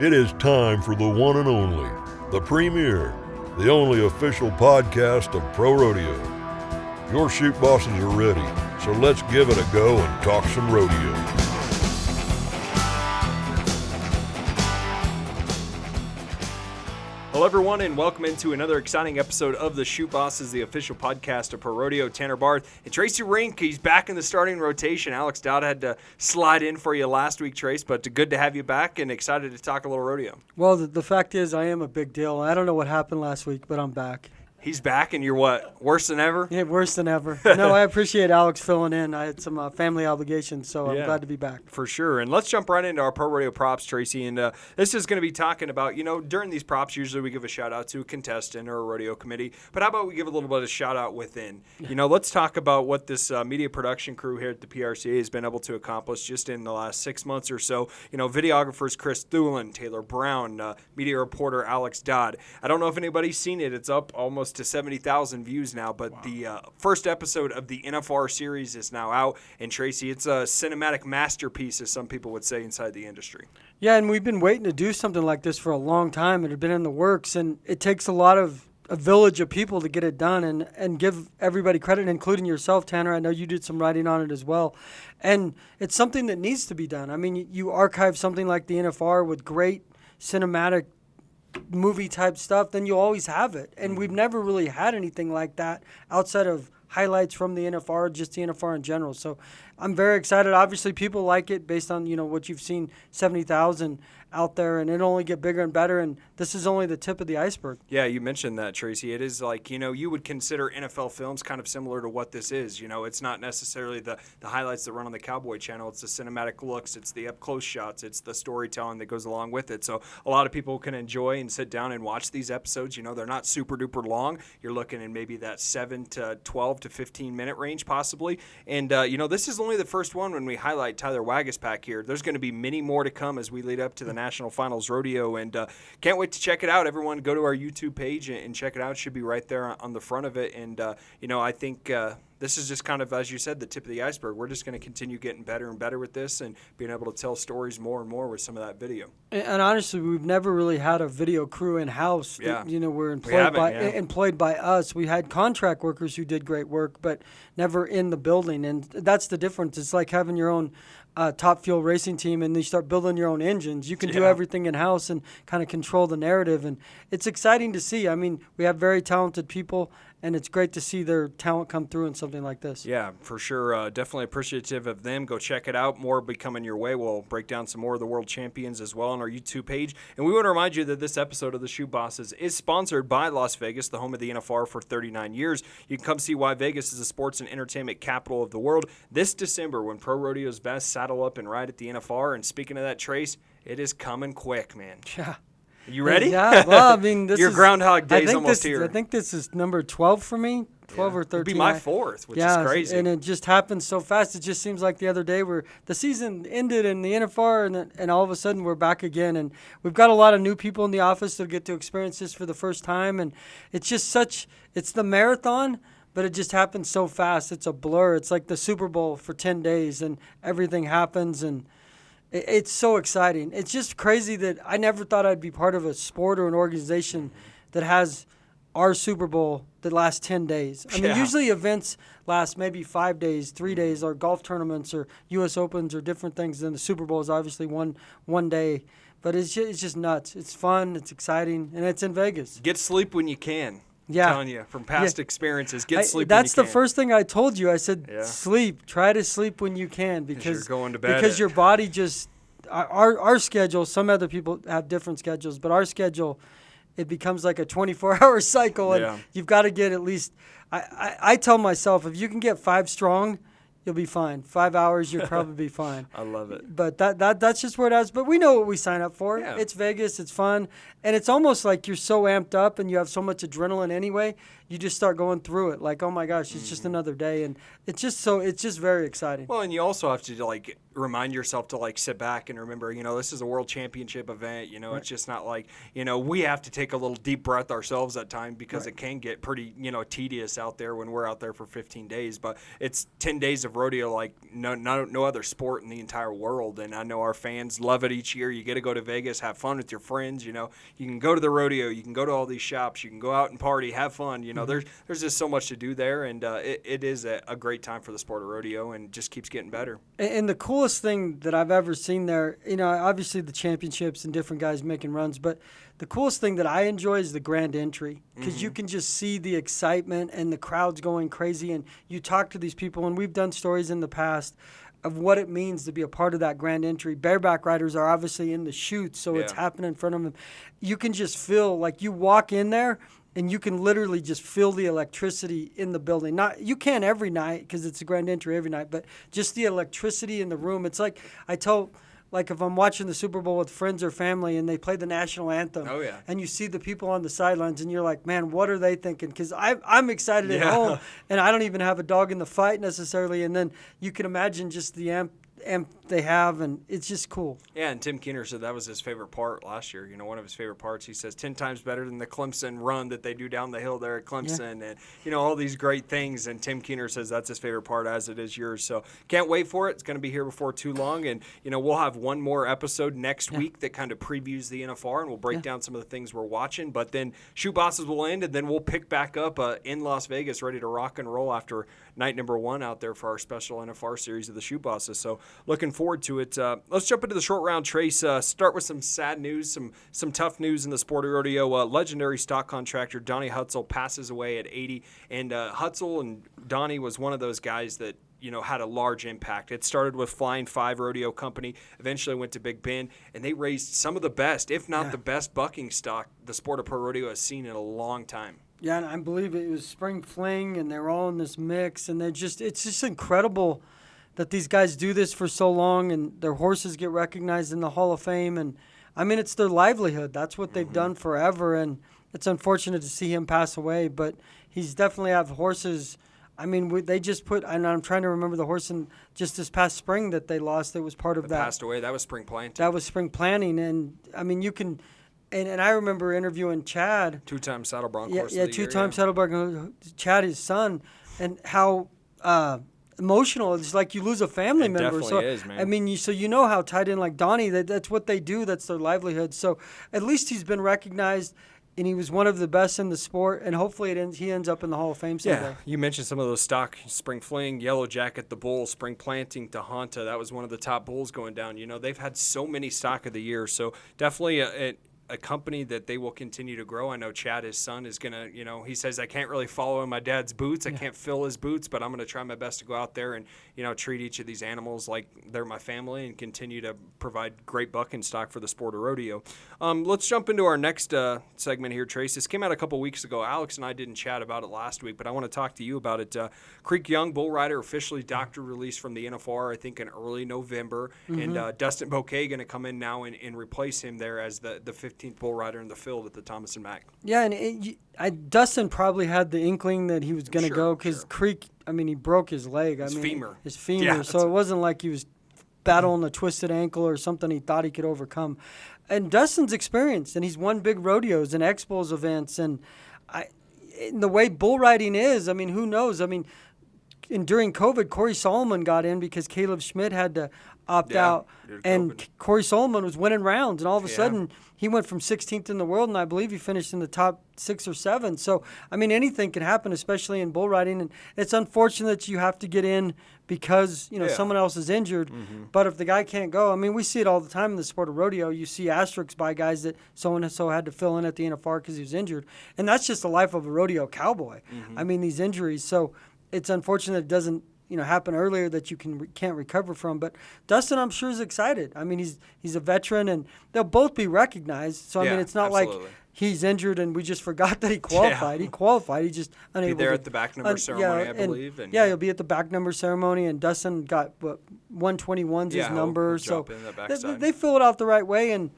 It is time for the one and only, the premier, the only official podcast of Pro Rodeo. Your Chute Bosses are ready, so let's give it a go and talk some rodeo. Hello, everyone, and welcome into another exciting episode of the Chute Bosses, the official podcast of Pro Rodeo. Tanner Barth and Tracy Rink, he's back in the starting rotation. Alex Dodd had to slide in for you last week, Trace, but good to have you back and excited to talk a little rodeo. Well, the fact is I am a big deal. I don't know what happened last week, but I'm back. He's back, and you're what, worse than ever? Yeah, worse than ever. No, I appreciate Alex filling in. I had some family obligations, so I'm glad to be back. For sure. And let's jump right into our Pro Rodeo props, Tracy. And this is going to be talking about, during these props, usually we give a shout-out to a contestant or a rodeo committee. But how about we give a little bit of shout-out within? Let's talk about what this media production crew here at the PRCA has been able to accomplish just in the last 6 months or so. Videographers Chris Thulin, Taylor Brown, media reporter Alex Dodd. I don't know if anybody's seen it. It's up almost to 70,000 views now, but the first episode of the NFR series is now out. And Tracy, it's a cinematic masterpiece, as some people would say inside the industry. Yeah, and we've been waiting to do something like this for a long time. It had been in the works, and it takes a village of people to get it done and give everybody credit, including yourself, Tanner. I know you did some writing on it as well. And it's something that needs to be done. I mean, you archive something like the NFR with great cinematic movie type stuff, then you always have it. And we've never really had anything like that outside of highlights from the NFR, just the NFR in general. So I'm very excited. Obviously, people like it based on, what you've seen, 70,000 out there, and it'll only get bigger and better, and this is only the tip of the iceberg. Yeah, you mentioned that, Tracy. It is like, you would consider NFL films kind of similar to what this is. It's not necessarily the highlights that run on the Cowboy Channel. It's the cinematic looks. It's the up-close shots. It's the storytelling that goes along with it. So a lot of people can enjoy and sit down and watch these episodes. They're not super-duper long. You're looking in maybe that 7 to 12 to 15-minute range possibly. And, this is only the first one when we highlight Tyler Wagaspack here. There's going to be many more to come as we lead up to the National Finals Rodeo, and can't wait to check it out. Everyone go to our YouTube page and check it out. It should be right there on the front of it. And, I think this is just kind of, as you said, the tip of the iceberg. We're just going to continue getting better and better with this and being able to tell stories more and more with some of that video. And honestly, we've never really had a video crew in-house. Yeah. We're employed by us. We had contract workers who did great work, but never in the building. And that's the difference. It's like having your own Top Fuel racing team, and you start building your own engines. You can do everything in-house and kind of control the narrative. And it's exciting to see. I mean, we have very talented people, and it's great to see their talent come through in something like this. Yeah, for sure. Definitely appreciative of them. Go check it out. More will be coming your way. We'll break down some more of the world champions as well on our YouTube page. And we want to remind you that this episode of the Chute Bosses is sponsored by Las Vegas, the home of the NFR for 39 years. You can come see why Vegas is the sports and entertainment capital of the world this December when Pro Rodeo's best saddle up and ride at the NFR. And speaking of that, Trace, it is coming quick, man. Yeah. You ready? Yeah, well, I mean, Your Groundhog Day's almost here. I think this is number 12 for me, 12 or 13. It'll be my fourth, which is crazy. And it just happens so fast. It just seems like the other day the season ended in the NFR, and all of a sudden we're back again. And we've got a lot of new people in the office that get to experience this for the first time. And it's just it's the marathon, but it just happens so fast. It's a blur. It's like the Super Bowl for 10 days, and everything happens, and it's so exciting. It's just crazy that I never thought I'd be part of a sport or an organization that has our Super Bowl that lasts 10 days. I mean, usually events last maybe 5 days, 3 days, or golf tournaments or U.S. Opens or different things. Then the Super Bowl is obviously one day. But it's just nuts. It's fun. It's exciting. And it's in Vegas. Get sleep when you can. Yeah. I'm telling you from past experiences, get sleep when you can. That's the first thing I told you. I said, sleep. Try to sleep when you can because you're going to bed. Because your body just our schedule. Some other people have different schedules, but our schedule, it becomes like a 24-hour cycle, and you've got to get at least. I tell myself, if you can get 5 strong, you'll be fine. 5 hours, you'll probably be fine. I love it. But that's just where it is. But we know what we sign up for. Yeah. It's Vegas. It's fun. And it's almost like you're so amped up and you have so much adrenaline anyway, you just start going through it. Like, oh, my gosh, it's just another day. And it's just very exciting. Well, and you also have to, remind yourself to like sit back and remember, this is a world championship event. It's just not like, we have to take a little deep breath ourselves at times because it can get pretty, tedious out there when we're out there for 15 days. But it's 10 days of rodeo like no other sport in the entire world. And I know our fans love it each year. You get to go to Vegas, have fun with your friends. You can go to the rodeo, you can go to all these shops, you can go out and party, have fun. There's just so much to do there. And it is a great time for the sport of rodeo and just keeps getting better. And the coolest thing that I've ever seen there, obviously the championships and different guys making runs, but the coolest thing that I enjoy is the grand entry because you can just see the excitement and the crowds going crazy. And you talk to these people, and we've done stories in the past of what it means to be a part of that grand entry. Bareback riders are obviously in the chute, so it's happening in front of them. You can just feel like you walk in there, and you can literally just feel the electricity in the building. You can't every night because it's a grand entry every night, but just the electricity in the room. It's like if I'm watching the Super Bowl with friends or family and they play the national anthem, and you see the people on the sidelines and you're like, man, what are they thinking? Because I'm excited at home, and I don't even have a dog in the fight necessarily. And then you can imagine just the amp they have, and it's just cool. Yeah, and Tim Keener said that was his favorite part last year. One of his favorite parts, he says 10 times better than the Clemson run that they do down the hill there at Clemson, and all these great things. And Tim Keener says that's his favorite part, as it is yours. So can't wait for it. It's going to be here before too long, and we'll have one more episode next week that kind of previews the NFR, and we'll break down some of the things we're watching. But then Chute Bosses will end, and then we'll pick back up in Las Vegas, ready to rock and roll after night number 1 out there for our special NFR series of the Chute Bosses. So looking forward to it. Let's jump into the short round, Trace. Start with some sad news, some tough news in the sport of rodeo. Legendary stock contractor Donnie Hutsell passes away at 80. And Hutsell and Donnie was one of those guys that had a large impact. It started with Flying 5 Rodeo Company, eventually went to Big Bend, and they raised some of the best, if not the best bucking stock the sport of pro rodeo has seen in a long time. Yeah, and I believe it was Spring Fling, and they're all in this mix, and it's just incredible that these guys do this for so long, and their horses get recognized in the Hall of Fame. And, I mean, it's their livelihood. That's what they've done forever, and it's unfortunate to see him pass away, but he's definitely have horses. I mean, they just put, and I'm trying to remember the horse in just this past spring that they lost that was part of that. Passed away. That was spring planting. That was spring planting, and, I mean, you can – and I remember interviewing Chad. Two-time Saddle Bronc horse of the year. Two-time Saddle Bronc, Chad, his son, and how emotional. It's like you lose a family member. Definitely is, man. I mean, so you know how tied in like Donnie, that's what they do. That's their livelihood. So at least he's been recognized, and he was one of the best in the sport, and hopefully he ends up in the Hall of Fame someday. Yeah, you mentioned some of those stock, Spring Fling, Yellow Jacket, the Bull, Spring Planting, Tahanta. That was one of the top bulls going down. They've had so many stock of the year. So definitely a company that they will continue to grow. I know Chad, his son, is going to, he says, I can't really follow in my dad's boots. I can't fill his boots, but I'm going to try my best to go out there and, treat each of these animals like they're my family and continue to provide great bucking stock for the sport of rodeo. Let's jump into our next segment here, Trace. This came out a couple weeks ago. Alex and I didn't chat about it last week, but I want to talk to you about it. Creek Young, bull rider, officially doctor released from the NFR, I think in early November, and Dustin Boquet going to come in now and replace him there as the 15th bull rider in the field at the Thomas and Mack. Yeah, and Dustin probably had the inkling that he was going to go because Creek, I mean, he broke his leg. His femur. Yeah, so it wasn't like he was battling a twisted ankle or something he thought he could overcome. And Dustin's experienced, and he's won big rodeos and expos events. And the way bull riding is, I mean, who knows? I mean, during COVID, Corey Solomon got in because Caleb Schmidt had to opt out, and Corey Solomon was winning rounds, and all of a sudden he went from 16th in the world, and I believe he finished in the top 6 or 7. So, I mean, anything can happen, especially in bull riding, and it's unfortunate that you have to get in because, someone else is injured. But if the guy can't go, I mean, we see it all the time in the sport of rodeo. You see asterisks by guys that so-and-so had to fill in at the NFR because he was injured, and that's just the life of a rodeo cowboy. I mean, these injuries. So it's unfortunate it doesn't happen earlier that you can't recover from. But Dustin, I'm sure, is excited. I mean, he's a veteran, and they'll both be recognized. So, I mean, it's not like he's injured and we just forgot that he qualified. He qualified. He just unable to. Be there at the back number ceremony, I believe. And he'll be at the back number ceremony, and Dustin got, 121's his number. So they fill it out the right way, and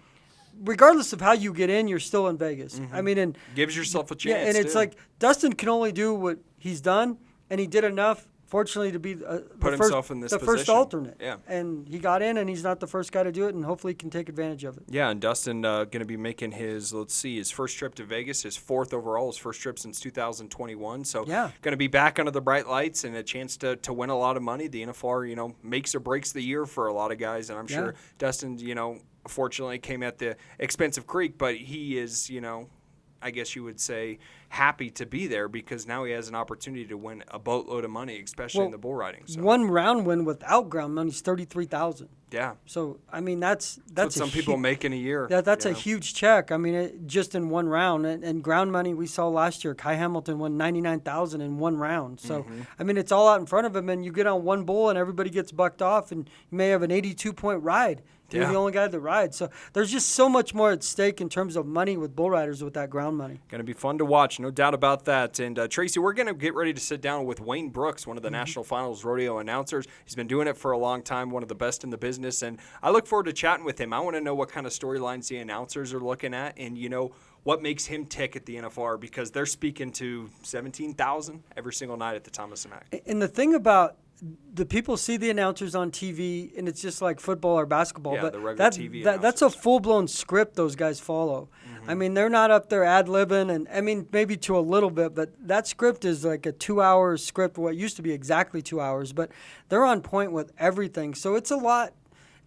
regardless of how you get in, you're still in Vegas. I mean, and gives yourself a chance. Yeah, and it's like Dustin can only do what he's done, and he did enough fortunately to be himself in this the position. first alternate. Yeah. And he got in, and he's not the first guy to do it, and hopefully he can take advantage of it. Yeah, and Dustin going to be making his first trip to Vegas, his fourth overall, his first trip since 2021. So going to be back under the bright lights and a chance to win a lot of money. The NFR, makes or breaks the year for a lot of guys, and I'm sure Dustin, fortunately came at the expense of Creek, but he is, I guess you would say, happy to be there because now he has an opportunity to win a boatload of money, especially in the bull riding. So. One round win without ground money is $33,000. Yeah. So I mean that's what some people make in a year. That's a huge check. I mean, just in one round, and ground money we saw last year. Kai Hamilton won $99,000 in one round. So I mean, it's all out in front of him, and you get on one bull, and everybody gets bucked off, and you may have an 82-point ride. You're the only guy that rides. So there's just so much more at stake in terms of money with bull riders with that ground money. Going to be fun to watch, no doubt about that. And Tracy, we're going to get ready to sit down with Wayne Brooks, one of the National Finals Rodeo announcers. He's been doing it for a long time, one of the best in the business. And I look forward to chatting with him. I want to know what kind of storylines the announcers are looking at and, what makes him tick at the NFR because they're speaking to 17,000 every single night at the Thomas and Mack. And the thing about the people see the announcers on TV, and it's just like football or basketball. Yeah, but the regular TV that's a full-blown script those guys follow. I mean, they're not up there ad-libbing, and I mean, maybe to a little bit, but that script is like a 2-hour script, what used to be exactly 2 hours, but they're on point with everything. So it's a lot.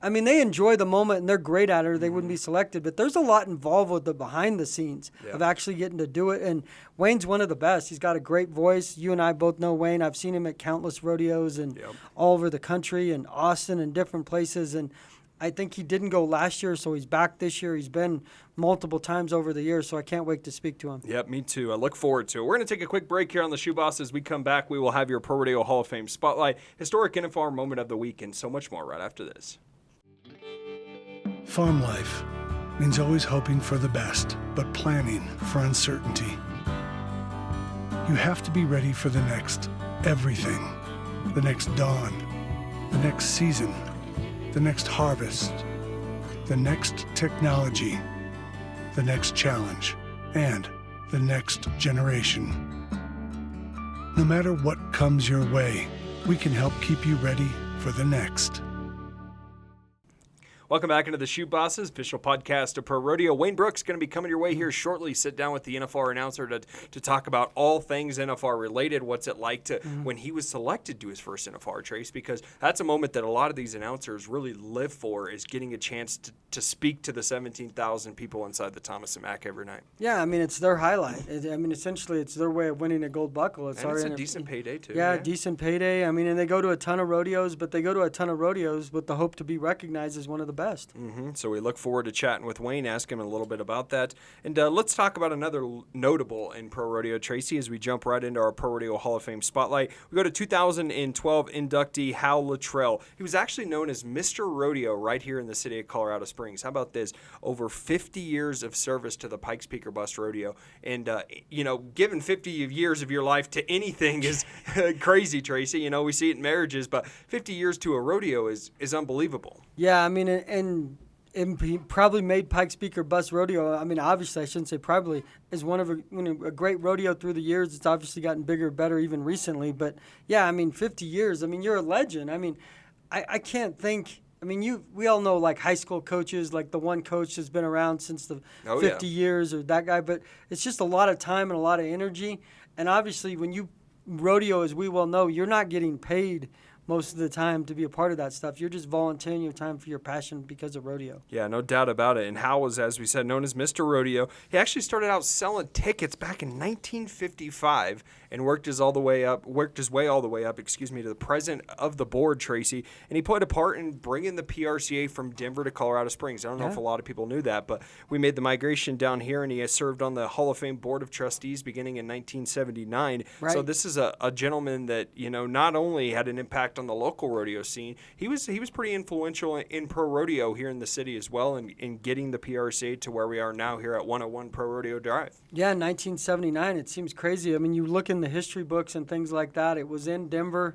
I mean, they enjoy the moment, and they're great at it, or they wouldn't be selected. But there's a lot involved with the behind the scenes of actually getting to do it. And Wayne's one of the best. He's got a great voice. You and I both know Wayne. I've seen him at countless rodeos and all over the country and Austin and different places. And I think he didn't go last year, so he's back this year. He's been multiple times over the years, so I can't wait to speak to him. Yep, me too. I look forward to it. We're going to take a quick break here on the Chute Bosses. As we come back, we will have your ProRodeo Hall of Fame Spotlight, Historic NFR Moment of the Week, and so much more right after this. Farm life means always hoping for the best, but planning for uncertainty. You have to be ready for the next everything, the next dawn, the next season, the next harvest, the next technology, the next challenge, and the next generation. No matter what comes your way, we can help keep you ready for the next. Welcome back into the Chute Bosses, official podcast of ProRodeo. Wayne Brooks going to be coming your way here shortly. Sit down with the NFR announcer to talk about all things NFR related. What's it like to when he was selected to his first NFR, Trace? Because that's a moment that a lot of these announcers really live for, is getting a chance to speak to the 17,000 people inside the Thomas and Mack every night. Yeah, I mean, it's their highlight. I mean, essentially, it's their way of winning a gold buckle. It's a decent payday, too. Yeah, decent payday. I mean, and they go to a ton of rodeos, but they go to a ton of rodeos with the hope to be recognized as one of the best. So we look forward to chatting with Wayne, ask him a little bit about that. And let's talk about another notable in Pro Rodeo, Tracy, as we jump right into our Pro Rodeo Hall of Fame Spotlight. We go to 2012 inductee Hal Luttrell. He was actually known as Mr. Rodeo right here in the city of Colorado Springs. How about this? Over 50 years of service to the Pikes Peak or Bust Rodeo. And, giving 50 years of your life to anything is crazy, Tracy. We see it in marriages, but 50 years to a rodeo is unbelievable. Yeah, I mean, and he probably made Pikes Peak or Bust Rodeo. I mean, obviously, I shouldn't say probably, is one of a great rodeo through the years. It's obviously gotten bigger, better even recently. But, yeah, I mean, 50 years. I mean, you're a legend. I mean, I can't think. I mean, we all know, like, high school coaches, like the one coach that's been around since the 50 years or that guy. But it's just a lot of time and a lot of energy. And, obviously, when you rodeo, as we well know, you're not getting paid most of the time to be a part of that stuff. You're just volunteering your time for your passion because of rodeo. Yeah, no doubt about it. And Hal was, as we said, known as Mr. Rodeo. He actually started out selling tickets back in 1955 and worked his way all the way up, to the president of the board, Tracy. And he played a part in bringing the PRCA from Denver to Colorado Springs. I don't know if a lot of people knew that, but we made the migration down here, and he has served on the Hall of Fame Board of Trustees beginning in 1979. Right. So this is a gentleman that, not only had an impact on the local rodeo scene, he was pretty influential in pro rodeo here in the city as well, in getting the PRCA to where we are now here at 101 Pro Rodeo Drive. Yeah, 1979. It seems crazy. I mean, you look in the history books and things like that. It was in Denver,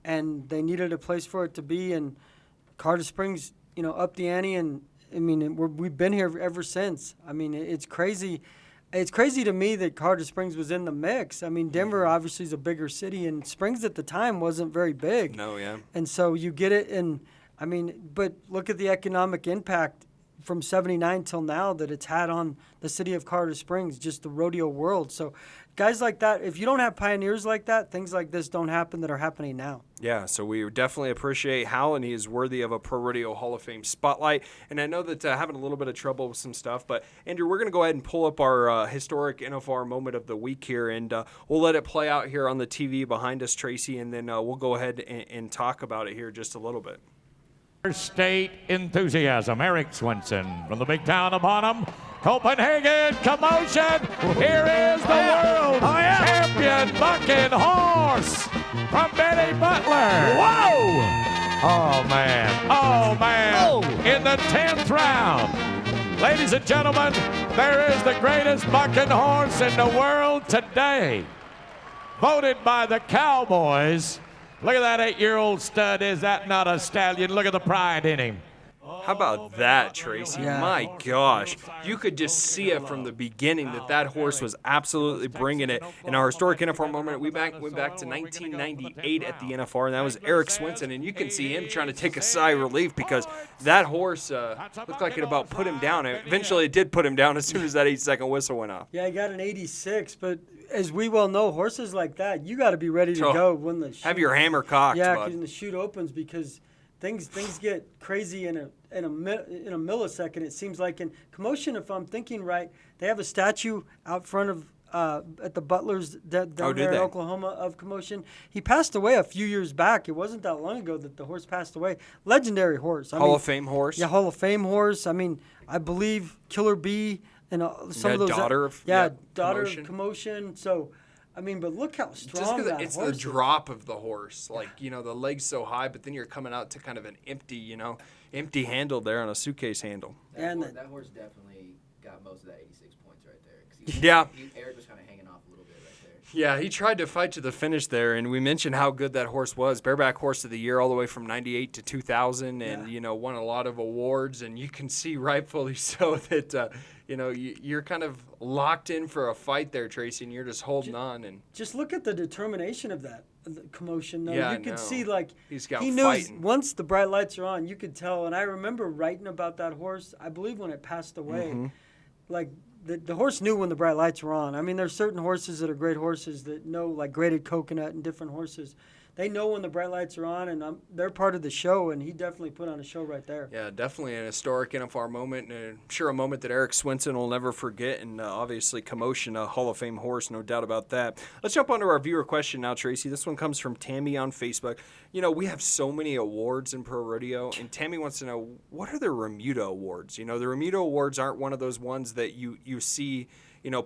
and they needed a place for it to be, and Colorado Springs, upped the ante, and I mean, we've been here ever since. I mean, it's crazy. it's crazy to me that Colorado Springs was in the mix. I mean, Denver obviously is a bigger city, and Springs at the time wasn't very big. No, yeah. And so you get it, and I mean, but look at the economic impact from 79 till now that it's had on the city of Colorado Springs, just the rodeo world. So guys like that, if you don't have pioneers like that, things like this don't happen that are happening now. Yeah, so we definitely appreciate Hal, and he is worthy of a ProRodeo Hall of Fame spotlight. And I know that having a little bit of trouble with some stuff, but Andrew, we're going to go ahead and pull up our historic NFR moment of the week here, and we'll let it play out here on the TV behind us, Tracy, and then we'll go ahead and talk about it here just a little bit. State enthusiasm. Eric Swenson from the big town of Bonham, Copenhagen Commotion. Here is the world champion bucking horse from Benny Butler. Whoa! Oh man! Oh man! Oh. In the 10th round, ladies and gentlemen, there is the greatest bucking horse in the world today, voted by the Cowboys. Look at that 8-year-old stud. Is that not a stallion? Look at the pride in him. How about that, Tracy? Yeah. My gosh. You could just see it from the beginning that horse was absolutely bringing it. In our historic NFR moment, we went back to 1998 at the NFR, and that was Eric Swenson. And you can see him trying to take a sigh of relief because that horse looked like it about put him down. Eventually, it did put him down as soon as that 8-second whistle went off. Yeah, he got an 86, but as we well know, horses like that, you got to be ready to go when the chute. Have your hammer cocked, Yeah, bud. when the chute opens, because things get crazy in a millisecond. It seems like in Commotion, if I'm thinking right, they have a statue out front of at the Butlers down there in Oklahoma of Commotion. He passed away a few years back. It wasn't that long ago that the horse passed away. Legendary horse. Hall of Fame horse. Yeah, Hall of Fame horse. I mean, I believe Killer Bee and some of those. Daughter of Commotion. So, I mean, but look how strong that it's horse the is. drop of the horse. Like, the leg's so high, but then you're coming out to kind of an empty handle there on a suitcase handle. That horse definitely got most of that 86 points right there. 'Cause Eric was kind of hanging off a little bit right there. Yeah, he tried to fight to the finish there, and we mentioned how good that horse was. Bareback Horse of the Year all the way from 98 to 2000, and, won a lot of awards. And you can see rightfully so that, you're kind of locked in for a fight there, Tracy, and you're just holding on. And just look at the determination of that Commotion. Though. Yeah, you could see, like, he knew fighting. once the bright lights are on, you could tell. And I remember writing about that horse, I believe when it passed away, like, the horse knew when the bright lights were on. I mean, there's certain horses that are great horses that know, like Graded Coconut and different horses. They know when the bright lights are on, and they're part of the show, and he definitely put on a show right there. Yeah, definitely an historic NFR moment, and I'm sure a moment that Eric Swenson will never forget, and obviously Commotion, a Hall of Fame horse, no doubt about that. Let's jump onto our viewer question now, Tracy. This one comes from Tammy on Facebook. We have so many awards in Pro Rodeo, and Tammy wants to know, what are the Remuda Awards? The Remuda Awards aren't one of those ones that you see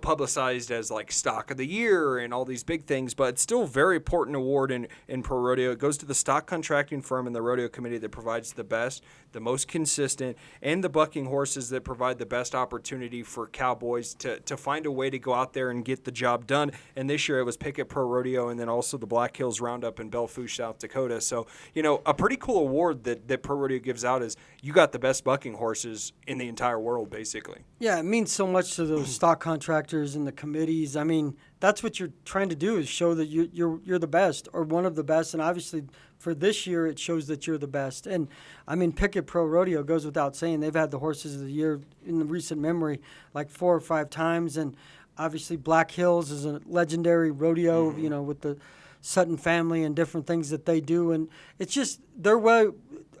publicized as like stock of the year and all these big things, but it's still a very important award in Pro Rodeo. It goes to the stock contracting firm and the rodeo committee that provides the best, the most consistent, and the bucking horses that provide the best opportunity for cowboys to find a way to go out there and get the job done. And this year it was Pickett Pro Rodeo and then also the Black Hills Roundup in Belle Fourche, South Dakota. So, a pretty cool award that Pro Rodeo gives out is you got the best bucking horses in the entire world, basically. Yeah, it means so much to those stock contractors and the committees. I mean, that's what you're trying to do, is show that you're the best or one of the best. And obviously for this year, it shows that you're the best. And I mean, Pickett Pro Rodeo goes without saying. They've had the horses of the year in the recent memory like 4 or 5 times. And obviously Black Hills is a legendary rodeo, with the Sutton family and different things that they do. And it's just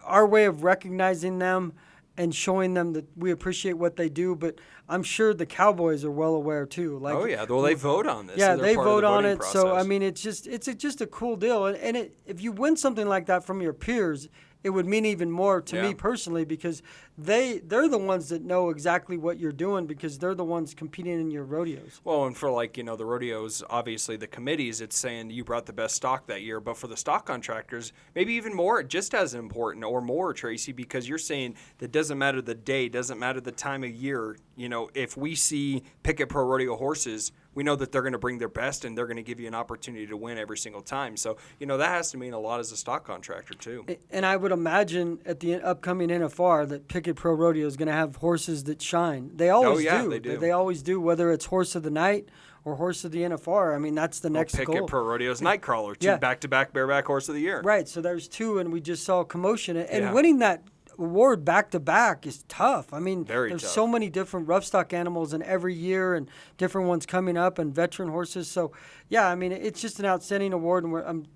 our way of recognizing them and showing them that we appreciate what they do. But I'm sure the Cowboys are well aware too. Like, oh yeah, well they vote on this. Yeah, so they vote on it. Process. So I mean, it's just a cool deal. And if you win something like that from your peers, it would mean even more to me personally, because they're the ones that know exactly what you're doing, because they're the ones competing in your rodeos. Well, and for the rodeos, obviously the committees, it's saying you brought the best stock that year. But for the stock contractors, maybe even more, just as important or more, Tracy, because you're saying that doesn't matter the day, doesn't matter the time of year. If we see Pickett Pro Rodeo horses, we know that they're going to bring their best and they're going to give you an opportunity to win every single time. So, that has to mean a lot as a stock contractor too. And I would imagine at the upcoming NFR that Pickett Pro Rodeo is going to have horses that shine. They always do. They do. They always do, whether it's horse of the night or horse of the NFR. I mean, that's the next goal. Pickett Pro Rodeo's Nightcrawler, 2 back-to-back bareback horse of the year. Right, so there's 2, and we just saw Commotion. And winning that award back-to-back is tough. I mean, there's so many different rough stock animals in every year and different ones coming up and veteran horses. So, I mean, it's just an outstanding award, and I'm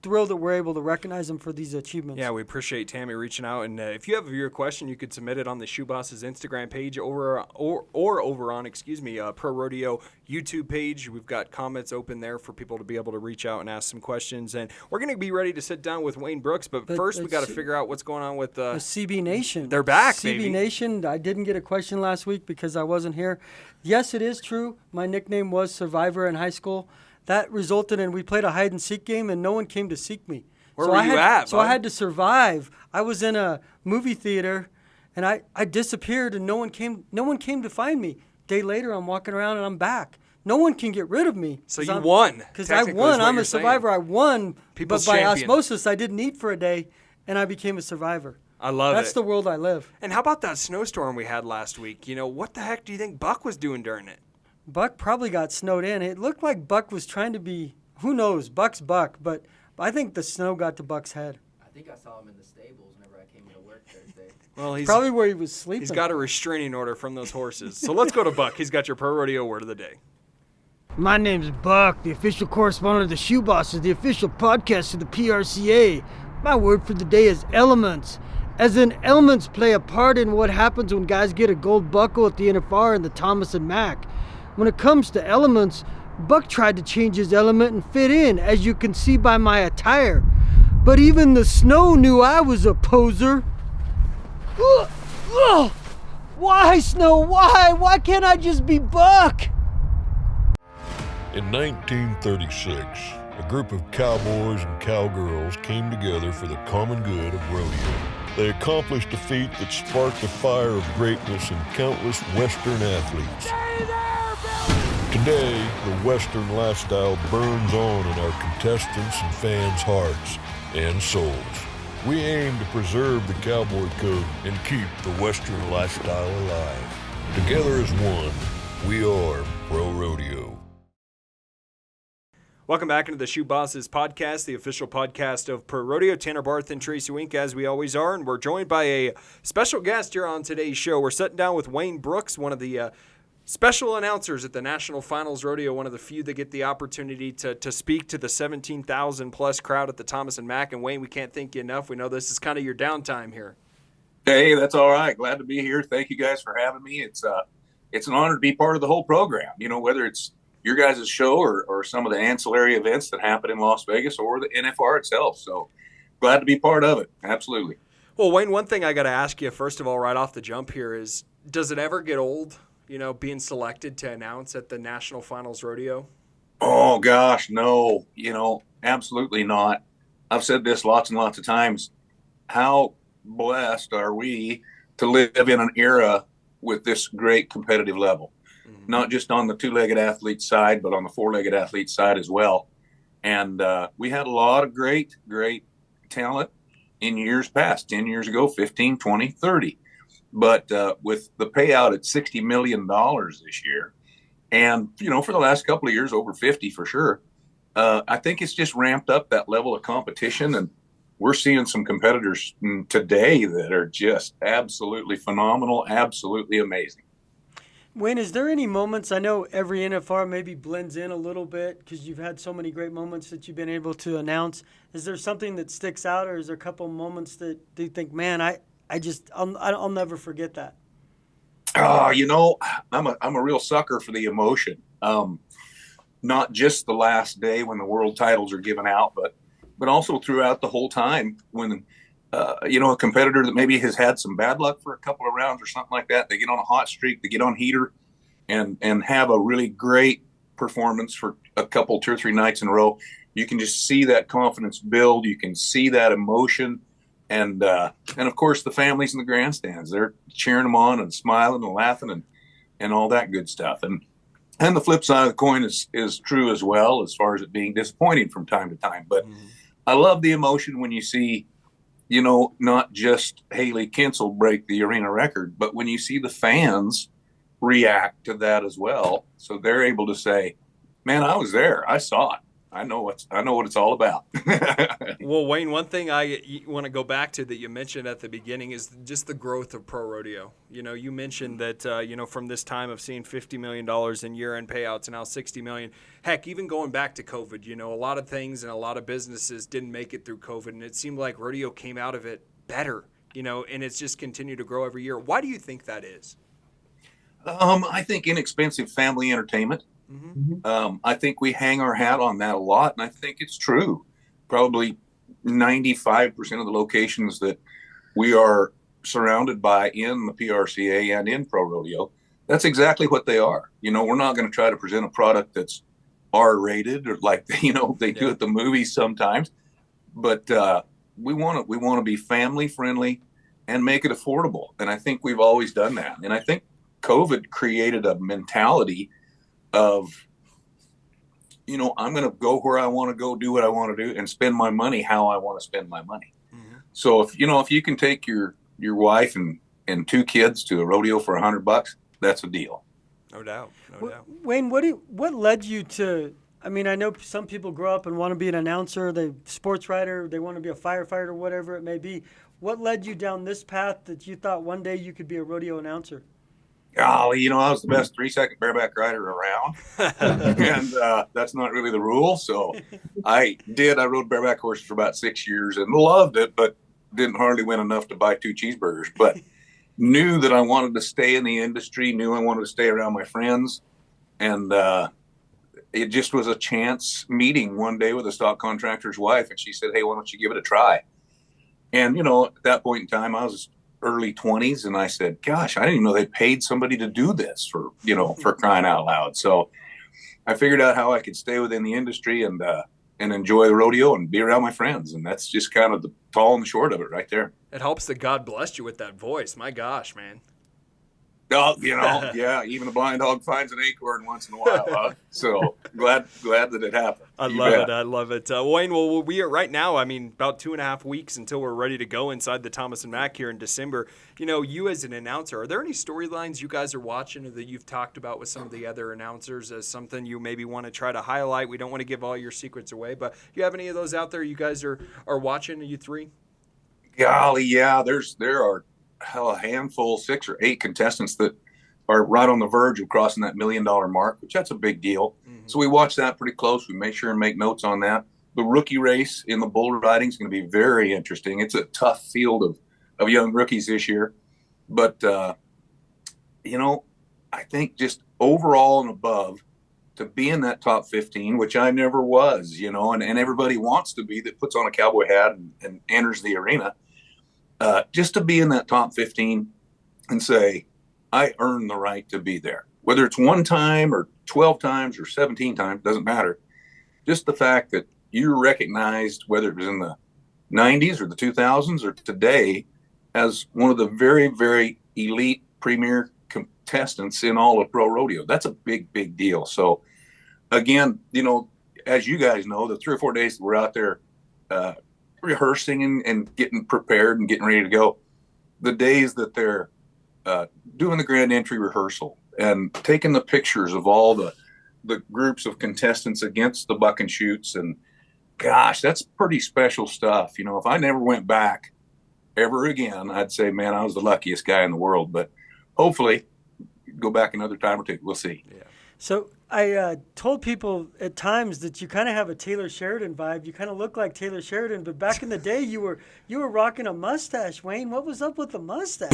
thrilled that we're able to recognize them for these achievements. Yeah, we appreciate Tammy reaching out. And if you have your question, you could submit it on the Chute Bosses Instagram page or over on, Pro Rodeo YouTube page. We've got comments open there for people to be able to reach out and ask some questions. And we're going to be ready to sit down with Wayne Brooks. But first, we got to figure out what's going on with the CB Nation. They're back, CB Nation. I didn't get a question last week because I wasn't here. Yes, it is true. My nickname was Survivor in high school. That resulted in we played a hide-and-seek game, and no one came to seek me. Where were you at? So I had to survive. I was in a movie theater, and I disappeared, and no one came to find me. Day later, I'm walking around, and I'm back. No one can get rid of me. So you won. Because I won. I'm a survivor. I won. But by osmosis, I didn't eat for a day, and I became a survivor. I love it. That's the world I live. And how about that snowstorm we had last week? What the heck do you think Buck was doing during it? Buck probably got snowed in. It looked like Buck was trying to be, who knows, Buck's Buck, but I think the snow got to Buck's head. I think I saw him in the stables whenever I came into work Thursday. Well, he's probably where he was sleeping. He's got a restraining order from those horses. So let's go to Buck. He's got your Pro Rodeo word of the day. My name's Buck, the official correspondent of the Chute Bosses, the official podcast of the PRCA. My word for the day is elements. As in, elements play a part in what happens when guys get a gold buckle at the NFR and the Thomas and Mack. When it comes to elements, Buck tried to change his element and fit in, as you can see by my attire. But even the snow knew I was a poser. Why, Snow? Why? Why can't I just be Buck? In 1936, a group of cowboys and cowgirls came together for the common good of rodeo. They accomplished a feat that sparked a fire of greatness in countless Western athletes. Today, the Western lifestyle burns on in our contestants' and fans' hearts and souls. We aim to preserve the cowboy code and keep the Western lifestyle alive. Together as one, we are Pro Rodeo. Welcome back into the Chute Bosses podcast, the official podcast of Pro Rodeo. Tanner Barth and Tracy Wink, as we always are, and we're joined by a special guest here on today's show. We're sitting down with Wayne Brooks, one of the special announcers at the National Finals Rodeo, one of the few that get the opportunity to speak to the 17,000-plus crowd at the Thomas and Mack. And, Wayne, we can't thank you enough. We know this is kind of your downtime here. Hey, that's all right. Glad to be here. Thank you guys for having me. It's an honor to be part of the whole program, whether it's your guys' show or some of the ancillary events that happen in Las Vegas or the NFR itself. So glad to be part of it. Absolutely. Well, Wayne, one thing I got to ask you, first of all, right off the jump here is, does it ever get old, being selected to announce at the National Finals Rodeo? Oh, gosh, no. Absolutely not. I've said this lots and lots of times. How blessed are we to live in an era with this great competitive level? Not just on the two-legged athlete side, but on the four-legged athlete side as well. And we had a lot of great, great talent in years past, 10 years ago, 15, 20, 30. But with the payout at $60 million this year, and, for the last couple of years, over 50 for sure, I think it's just ramped up that level of competition. And we're seeing some competitors today that are just absolutely phenomenal, absolutely amazing. Wayne, is there any moments, I know every NFR maybe blends in a little bit because you've had so many great moments that you've been able to announce. Is there something that sticks out, or is there a couple moments that you think, man, I'll never forget that? I'm a real sucker for the emotion. Not just the last day when the world titles are given out, but also throughout the whole time when a competitor that maybe has had some bad luck for a couple of rounds or something like that, they get on a hot streak, they get on heater and have a really great performance for a couple, 2 or 3 nights in a row. You can just see that confidence build. You can see that emotion. And of course the families in the grandstands, they're cheering them on and smiling and laughing and all that good stuff. And And the flip side of the coin is true as well, as far as it being disappointing from time to time. But I love the emotion when you see, not just Haley Kinsel break the arena record, but when you see the fans react to that as well. So they're able to say, man, I was there. I saw it. I know what it's all about. Well, Wayne, one thing I want to go back to that you mentioned at the beginning is just the growth of pro rodeo. You mentioned that, from this time of seeing $50 million in year-end payouts and now $60 million. Heck, even going back to COVID, a lot of things and a lot of businesses didn't make it through COVID, and it seemed like rodeo came out of it better, and it's just continued to grow every year. Why do you think that is? I think inexpensive family entertainment. I think we hang our hat on that a lot, and I think it's true. Probably 95% of the locations that we are surrounded by in the PRCA and in pro rodeo, that's exactly what they are. We're not going to try to present a product that's R-rated or like they do at the movies sometimes, but we want to be family friendly and make it affordable. And I think we've always done that. And I think COVID created a mentality of, I'm going to go where I want to go, do what I want to do, and spend my money how I want to spend my money. So if you can take your wife and 2 kids to a rodeo for $100, that's a deal. No doubt. Wayne, what led you to? I mean, I know some people grow up and want to be an announcer, they sports writer, they want to be a firefighter, whatever it may be. What led you down this path that you thought one day you could be a rodeo announcer? Golly, I was the best 3-second bareback rider around, and that's not really the rule. So I rode bareback horses for about 6 years and loved it, but didn't hardly win enough to buy 2 cheeseburgers. But knew that I wanted to stay in the industry, knew I wanted to stay around my friends, and it just was a chance meeting one day with a stock contractor's wife, and she said, "Hey, why don't you give it a try?" And at that point in time, I was early 20s, and I said, gosh, I didn't even know they paid somebody to do this for crying out loud. So I figured out how I could stay within the industry and enjoy the rodeo and be around my friends. And that's just kind of the tall and the short of it right there. It helps that God blessed you with that voice. My gosh, man. Oh, yeah, even a blind dog finds an acorn once in a while, huh? So glad that it happened. I love it. Wayne, well, we are right now, about 2.5 weeks until we're ready to go inside the Thomas and Mack here in December. You as an announcer, are there any storylines you guys are watching or that you've talked about with some of the other announcers as something you maybe want to try to highlight? We don't want to give all your secrets away, but do you have any of those out there you guys are watching, you 3? Golly, yeah, there are a handful, 6 or 8 contestants that are right on the verge of crossing that $1 million mark, which that's a big deal. So we watch that pretty close. We make sure and make notes on that. The rookie race in the bull riding is going to be very interesting. It's a tough field of young rookies this year, but I think just overall and above to be in that top 15, which I never was, and everybody wants to be that puts on a cowboy hat and enters the arena. Just to be in that top 15 and say, I earned the right to be there. Whether it's 1 time or 12 times or 17 times, doesn't matter. Just the fact that you're recognized, whether it was in the 90s or the 2000s or today, as one of the very, very elite premier contestants in all of pro rodeo. That's a big, big deal. So, again, as you guys know, the 3 or 4 days that we're out there rehearsing and getting prepared and getting ready to go, the days that they're doing the grand entry rehearsal and taking the pictures of all the groups of contestants against the buck and shoots, and gosh, that's pretty special stuff. If I never went back ever again, I'd say, man, I was the luckiest guy in the world. But hopefully go back another time or 2. We'll see. Yeah. So I told people at times that you kind of have a Taylor Sheridan vibe. You kind of look like Taylor Sheridan, but back in the day, you were rocking a mustache, Wayne. What was up with the mustache?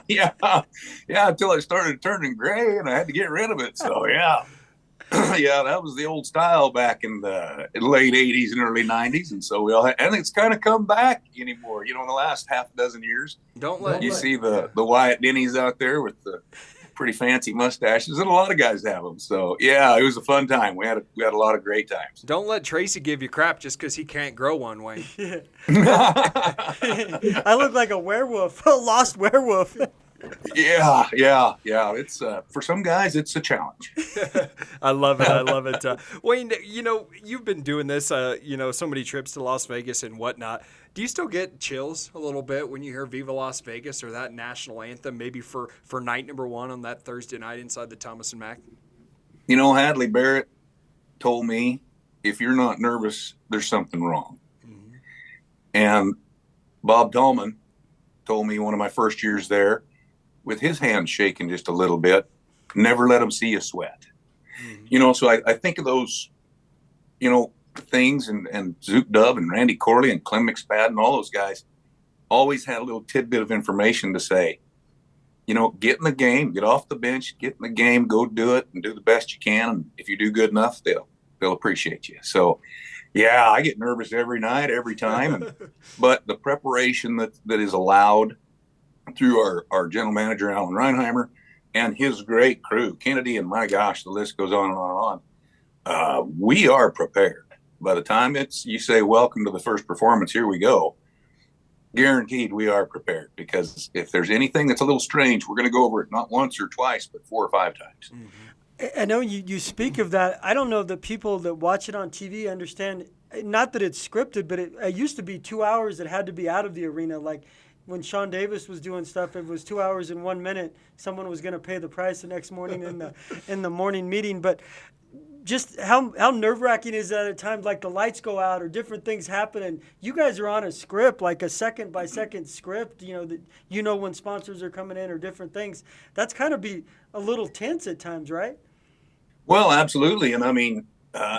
yeah, until I started turning gray and I had to get rid of it. So yeah, that was the old style back in the late 80s and early 90s, and so and it's kind of come back anymore. In the last half a dozen years, see the Wyatt Denny's out there with the pretty fancy mustaches, and a lot of guys have them. So yeah, it was a fun time. We had a lot of great times. Don't let Tracy give you crap just because he can't grow one, Wayne. I look like a werewolf, a lost werewolf. Yeah. It's for some guys, it's a challenge. I love it. I love it. Wayne, you've been doing this, so many trips to Las Vegas and whatnot. Do you still get chills a little bit when you hear Viva Las Vegas or that national anthem, maybe for night number one on that Thursday night inside the Thomas and Mack? Hadley Barrett told me, if you're not nervous, there's something wrong. Mm-hmm. And Bob Tallman told me one of my first years there, with his hands shaking just a little bit, never let him see you sweat. Mm-hmm. So I think of those, things, and Zook Dub and Randy Corley and Clem McSpadden and all those guys always had a little tidbit of information to say, get in the game, get off the bench, get in the game, go do it and do the best you can. And if you do good enough, they'll appreciate you. So, yeah, I get nervous every night, every time. But the preparation that is allowed through our general manager, Alan Reinheimer, and his great crew, Kennedy, and my gosh, the list goes on and on and on. We are prepared. By the time you say, welcome to the first performance, here we go, guaranteed we are prepared, because if there's anything that's a little strange, we're going to go over it not once or twice, but 4 or 5 times. Mm-hmm. I know you speak of that. I don't know that people that watch it on TV understand, not that it's scripted, but it used to be 2 hours that had to be out of the arena. Like when Sean Davis was doing stuff, it was 2 hours and 1 minute. Someone was going to pay the price the next morning in the morning meeting. But just how nerve-wracking is that at times, like the lights go out or different things happen, and you guys are on a script, like a second-by-second script, that when sponsors are coming in or different things. That's kind of be a little tense at times, right? Well, absolutely. And I mean,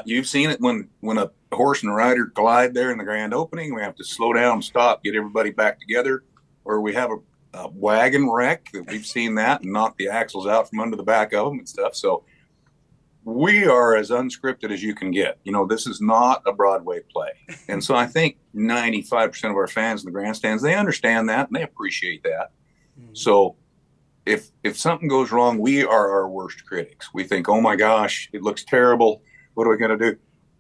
you've seen it when a horse and a rider collide there in the grand opening. We have to slow down, stop, get everybody back together, or we have a wagon wreck. We've seen that, and knock the axles out from under the back of them and stuff. So we are as unscripted as you can get. This is not a Broadway play. And so I think 95% of our fans in the grandstands, they understand that and they appreciate that. Mm-hmm. So if something goes wrong, we are our worst critics. We think, oh my gosh, it looks terrible. What are we going to do?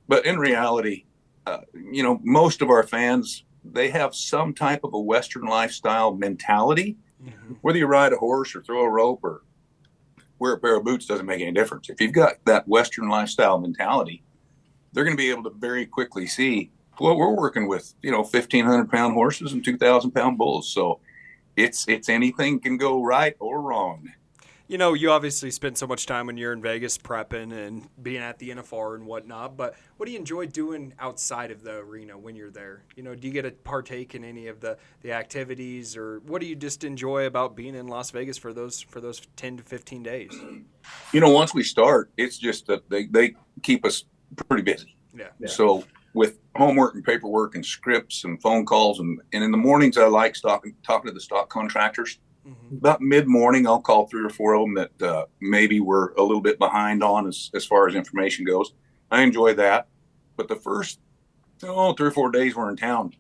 But in reality, most of our fans, they have some type of a Western lifestyle mentality. Mm-hmm. Whether you ride a horse or throw a rope or wear a pair of boots, doesn't make any difference. If you've got that Western lifestyle mentality, they're going to be able to very quickly see, well, we're working with 1,500-pound horses and 2,000-pound bulls. So it's anything can go right or wrong. You obviously spend so much time when you're in Vegas prepping and being at the NFR and whatnot, but what do you enjoy doing outside of the arena when you're there? Do you get to partake in any of the activities, or what do you just enjoy about being in Las Vegas for those 10 to 15 days? Once we start, it's just that they keep us pretty busy. Yeah. So with homework and paperwork and scripts and phone calls, and in the mornings I like talking to the stock contractors. Mm-hmm. About mid-morning, I'll call 3 or 4 of them that maybe we're a little bit behind on as far as information goes. I enjoy that. But the first 3 or 4 days we're in town,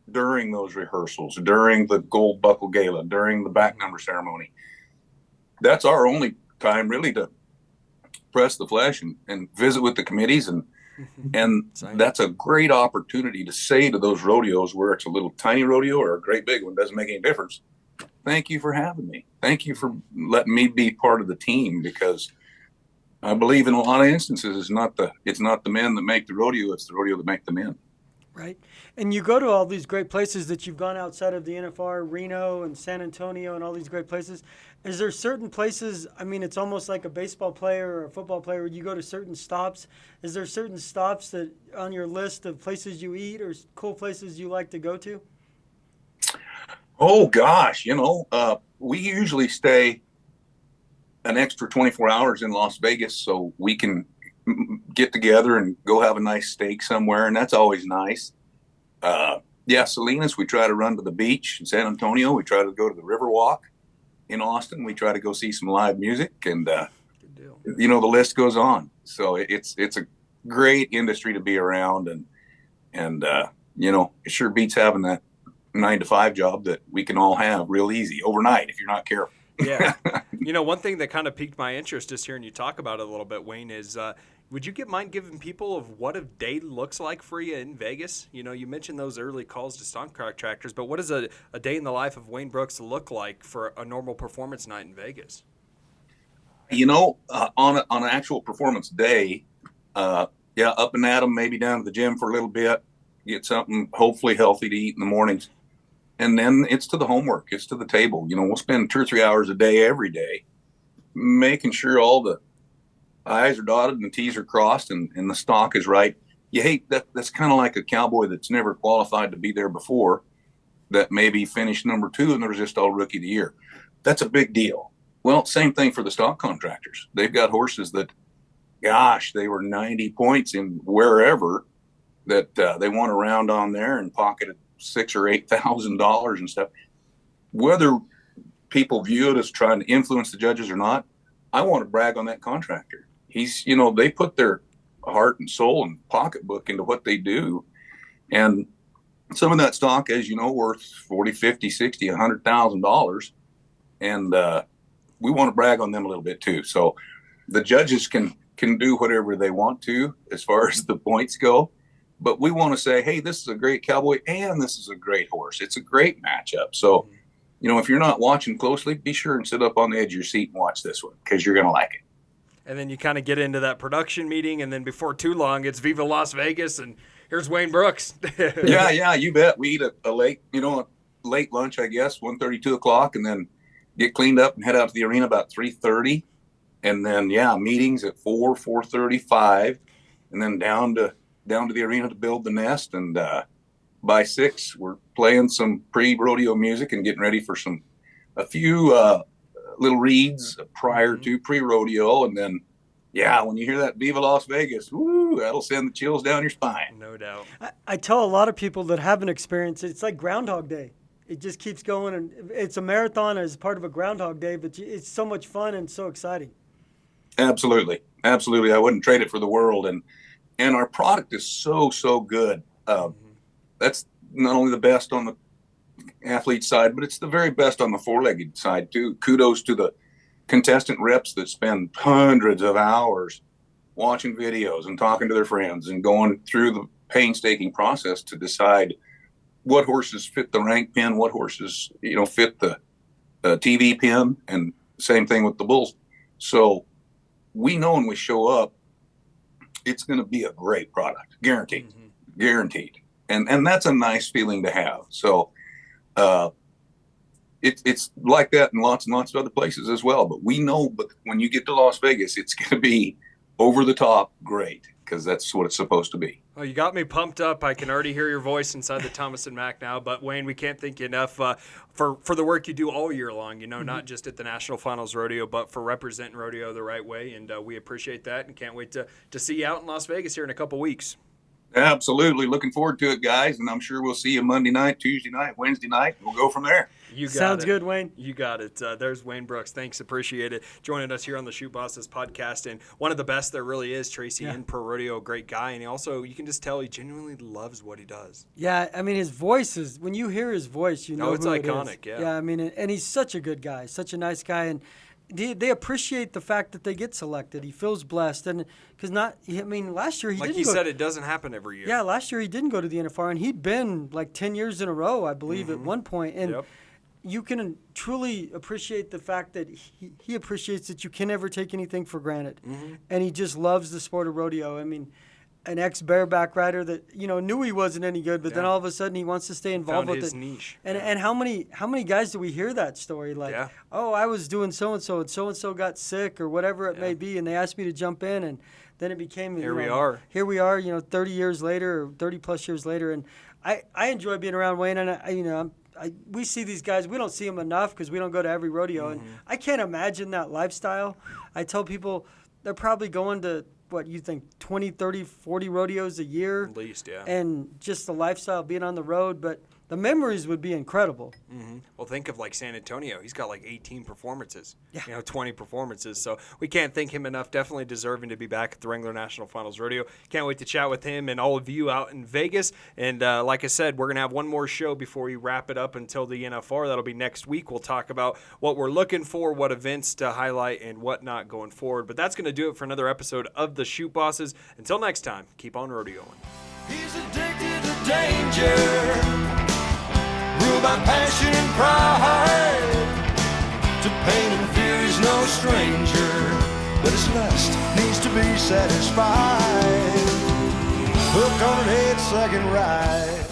during those rehearsals, during the Gold Buckle Gala, during the back number ceremony, that's our only time really to press the flesh and visit with the committees. And that's a great opportunity to say to those rodeos, where it's a little tiny rodeo or a great big one, doesn't make any difference. Thank you for having me. Thank you for letting me be part of the team, because I believe in a lot of instances it's not the men that make the rodeo, it's the rodeo that make the men. Right. And you go to all these great places that you've gone outside of the NFR, Reno and San Antonio and all these great places. Is there certain places, I mean, it's almost like a baseball player or a football player, where you go to certain stops. Is there certain stops that on your list of places you eat or cool places you like to go to? Oh, gosh, we usually stay an extra 24 hours in Las Vegas so we can get together and go have a nice steak somewhere, and that's always nice. Salinas, we try to run to the beach. In San Antonio, we try to go to the Riverwalk. In Austin, we try to go see some live music, and the list goes on. So it's a great industry to be around, and it sure beats having that 9-to-5 job that we can all have real easy overnight if you're not careful. Yeah. One thing that kind of piqued my interest just hearing you talk about it a little bit, Wayne, is Would you mind giving people of what a day looks like for you in Vegas? You know, you mentioned those early calls to stunt contractors, but what does a day in the life of Wayne Brooks look like for a normal performance night in Vegas? You know, on an actual performance day, up and at 'em, maybe down to the gym for a little bit, get something hopefully healthy to eat in the mornings. And then it's to the homework. It's to the table. You know, we'll spend 2 or 3 hours a day, every day, making sure all the I's are dotted and the T's are crossed and the stock is right. You hate that. That's kind of like a cowboy that's never qualified to be there before, that maybe finished number 2 and they're just all rookie of the year. That's a big deal. Well, same thing for the stock contractors. They've got horses that, gosh, they were 90 points in wherever, that they want a round on there and pocketed $6,000 or $8,000 and stuff. Whether people view it as trying to influence the judges or not, I want to brag on that contractor. He's, you know, they put their heart and soul and pocketbook into what they do. And some of that stock, as you know, worth $40,000, $50,000, $60,000, $100,000. And we want to brag on them a little bit too. So the judges can do whatever they want to as far as the points go. But we want to say, hey, this is a great cowboy and this is a great horse. It's a great matchup. So, you know, if you're not watching closely, be sure and sit up on the edge of your seat and watch this one, because you're going to like it. And then you kind of get into that production meeting, and then before too long, it's Viva Las Vegas, and here's Wayne Brooks. Yeah, you bet. We eat a late lunch, I guess, 1:30, 2 o'clock, and then get cleaned up and head out to the arena about 3:30. And then, meetings at 4:30, 5, and then down to the arena to build the nest. And by 6, we're playing some pre-rodeo music and getting ready for a few little reads prior to pre-rodeo. And then, when you hear that Viva Las Vegas, woo, that'll send the chills down your spine. No doubt. I tell a lot of people that haven't experienced it, it's like Groundhog Day. It just keeps going, and it's a marathon as part of a Groundhog Day, but it's so much fun and so exciting. Absolutely. I wouldn't trade it for the world. And our product is so good. That's not only the best on the athlete side, but it's the very best on the four-legged side too. Kudos to the contestant reps that spend hundreds of hours watching videos and talking to their friends and going through the painstaking process to decide what horses fit the rank pin, what horses, fit the TV pin, and same thing with the bulls. So we know when we show up, it's going to be a great product, guaranteed. And that's a nice feeling to have. So it's like that in lots and lots of other places as well. But we know, but when you get to Las Vegas, it's going to be over the top great, because that's what it's supposed to be. Well, you got me pumped up. I can already hear your voice inside the Thomas and Mack now. But Wayne, we can't thank you enough for the work you do all year long. Not just at the National Finals Rodeo, but for representing rodeo the right way. And we appreciate that, and can't wait to see you out in Las Vegas here in a couple weeks. Absolutely. Looking forward to it, guys. And I'm sure we'll see you Monday night, Tuesday night, Wednesday night. We'll go from there. You got Sounds it. good, Wayne. You got it. There's Wayne Brooks. Thanks. Appreciate it. Joining us here on the Chute Bosses podcast. And one of the best there really is, Tracy, in ProRodeo, a great guy. And he also, you can just tell he genuinely loves what he does. Yeah, I mean, his voice is, when you hear his voice, you know it's who iconic, it is. Yeah, I mean, and he's such a good guy, such a nice guy. And they appreciate the fact that they get selected. He feels blessed. And because last year he didn't go. Like you said, it doesn't happen every year. Yeah, last year he didn't go to the NFR, and he'd been like 10 years in a row, I believe, at one point. And you can truly appreciate the fact that he appreciates that you can never take anything for granted. And he just loves the sport of rodeo. I mean, an ex-bareback rider that, knew he wasn't any good, but then all of a sudden he wants to stay involved with his it. Niche. And how many guys do we hear that story? Like, oh, I was doing so-and-so, and so-and-so got sick or whatever it may be, and they asked me to jump in, and then it became, Here we are, 30 years later, or 30-plus years later. And I enjoy being around Wayne, and we see these guys. We don't see them enough because we don't go to every rodeo. And I can't imagine that lifestyle. I tell people they're probably going to, 20, 30, 40 rodeos a year. At least, yeah. And just the lifestyle, being on the road. But the memories would be incredible. Mm-hmm. Well, think of like San Antonio. He's got like 18 performances, 20 performances. So we can't thank him enough. Definitely deserving to be back at the Wrangler National Finals Rodeo. Can't wait to chat with him and all of you out in Vegas. And like I said, we're going to have one more show before we wrap it up until the NFR. That'll be next week. We'll talk about what we're looking for, what events to highlight, and whatnot going forward. But that's going to do it for another episode of the Chute Bosses. Until next time, keep on rodeoing. He's addicted to danger, ruled by passion and pride. To pain and fear he's no stranger, but his lust needs to be satisfied. Hooked on an 8-second ride.